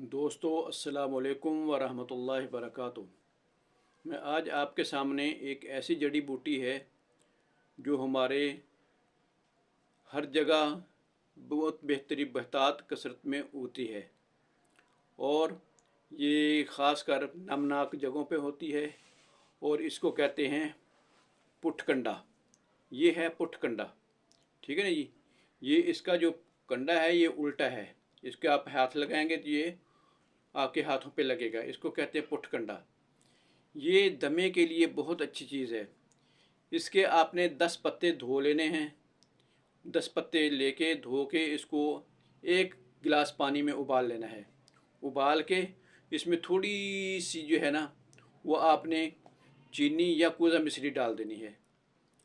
दोस्तों अस्सलाम वालेकुम वरहमतुल्लाहि वबरकातुहू। मैं आज आपके सामने एक ऐसी जड़ी बूटी है जो हमारे हर जगह बहुत बेहतरीन बेहतात कसरत में होती है और ये ख़ास कर नमनाक जगहों पे होती है और इसको कहते हैं पुटकंडा। ये है पुटकंडा, ठीक है ना जी। ये इसका जो कंडा है ये उल्टा है, इसके आप हाथ लगाएंगे तो ये आपके हाथों पे लगेगा। इसको कहते हैं पुटकंडा। ये दमे के लिए बहुत अच्छी चीज़ है। इसके आपने 10 पत्ते धो लेने हैं। 10 पत्ते लेके धो के इसको एक गिलास पानी में उबाल लेना है। उबाल के इसमें थोड़ी सी जो है ना वो आपने चीनी या कूजा मिश्री डाल देनी है,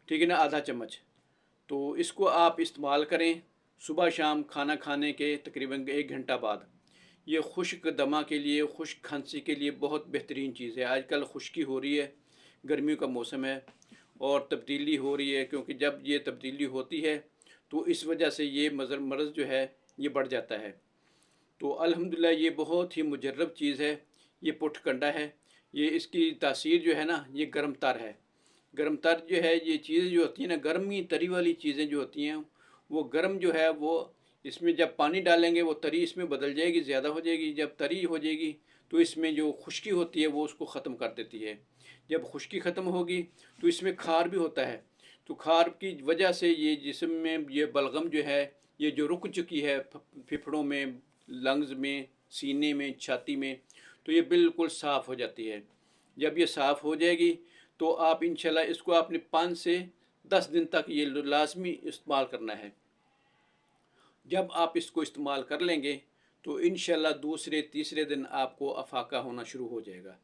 ठीक है ना, आधा चम्मच। तो इसको आप इस्तेमाल करें सुबह शाम खाना खाने के तकरीबन 1 घंटा बाद। ये खुश्क दमा के लिए, खुश्क खांसी के लिए बहुत बेहतरीन चीज़ है। आजकल खुश्की हो रही है, गर्मियों का मौसम है और तब्दीली हो रही है, क्योंकि जब ये तब्दीली होती है तो इस वजह से ये मर्ज़ जो है ये बढ़ जाता है। तो अल्हम्दुलिल्लाह ये बहुत ही मुजर्रब चीज़ है, ये पुटकंडा है। ये इसकी तासीर जो है ना ये गर्म तर है। गर्म तर जो है ये चीज़ें जो होती हैं ना, गर्मी तरी वाली चीज़ें जो होती हैं वो गर्म जो है वो इसमें जब पानी डालेंगे वो तरी इसमें बदल जाएगी, ज़्यादा हो जाएगी। जब तरी हो जाएगी तो इसमें जो खुश्की होती है वो उसको ख़त्म कर देती है। जब खुश्की ख़त्म होगी तो इसमें खार भी होता है। तो खार की वजह से ये जिस्म में ये बलगम जो है ये जो रुक चुकी है फेफड़ों में, लंग्स में, सीने में, छाती में, तो ये बिल्कुल साफ़ हो जाती है। जब ये साफ़ हो जाएगी तो आप इंशाल्लाह इसको आपने 5 से 10 दिन तक ये लाजमी इस्तेमाल करना है। जब आप इसको इस्तेमाल कर लेंगे तो इंशाल्लाह दूसरे तीसरे दिन आपको अफाका होना शुरू हो जाएगा।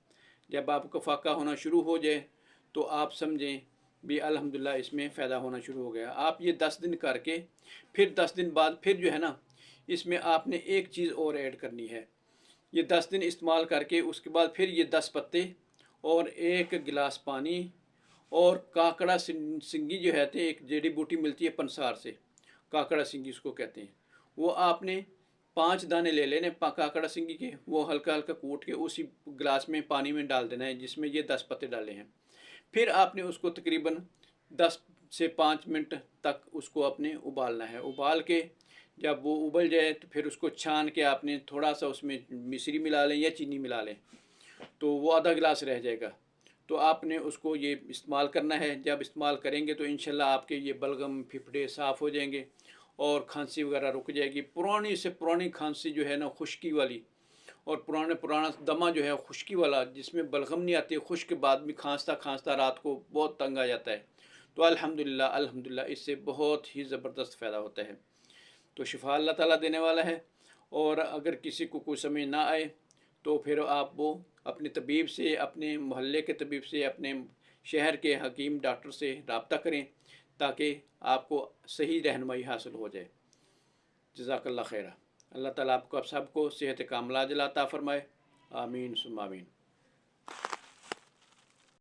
जब आपको अफाका होना शुरू हो जाए तो आप समझें भी अल्हम्दुलिल्लाह इसमें फ़ायदा होना शुरू हो गया। आप ये 10 दिन करके फिर 10 दिन बाद फिर जो है ना इसमें आपने एक चीज़ और ऐड करनी है। ये 10 दिन इस्तेमाल करके उसके बाद फिर ये 10 पत्ते और एक गिलास पानी और काकड़ा सिंगी जो है एक जड़ी बूटी मिलती है पंसार से, काकड़ा सिंगी उसको कहते हैं। वो आपने 5 दाने ले लेने काकड़ा सिंगी के, वो हल्का हल्का कूट के उसी गिलास में पानी में डाल देना है जिसमें ये 10 पत्ते डाले हैं। फिर आपने उसको तकरीबन 10 से 5 मिनट तक उसको आपने उबालना है। उबाल के जब वो उबल जाए तो फिर उसको छान के आपने थोड़ा सा उसमें मिश्री मिला लें या चीनी मिला लें, तो वो आधा गिलास रह जाएगा। तो आपने उसको ये इस्तेमाल करना है। जब इस्तेमाल करेंगे तो इंशाल्लाह आपके ये बलगम फेफड़े साफ़ हो जाएंगे और खांसी वगैरह रुक जाएगी। पुरानी से पुरानी खांसी जो है ना खुश्की वाली, और पुराना दमा जो है खुश्की वाला जिसमें बलगम नहीं आती, खुश्क के बाद भी खांसता खांसता रात को बहुत तंग आ जाता है, तो अल्हम्दुलिल्लाह इससे बहुत ही ज़बरदस्त फ़ायदा होता है। तो शिफा अल्लाह ताला देने वाला है। और अगर किसी को कोई समझ ना आए तो फिर आप वो अपने तबीब से, अपने मोहल्ले के तबीब से, अपने शहर के हकीम डॉक्टर से रब्ता करें ताकि आपको सही रहनुमाई हासिल हो जाए। जज़ाकल्लाह खैरा। अल्लाह ताला आपको सबको सेहत कामिला अता फ़रमाए। आमीन सुम्मा आमीन।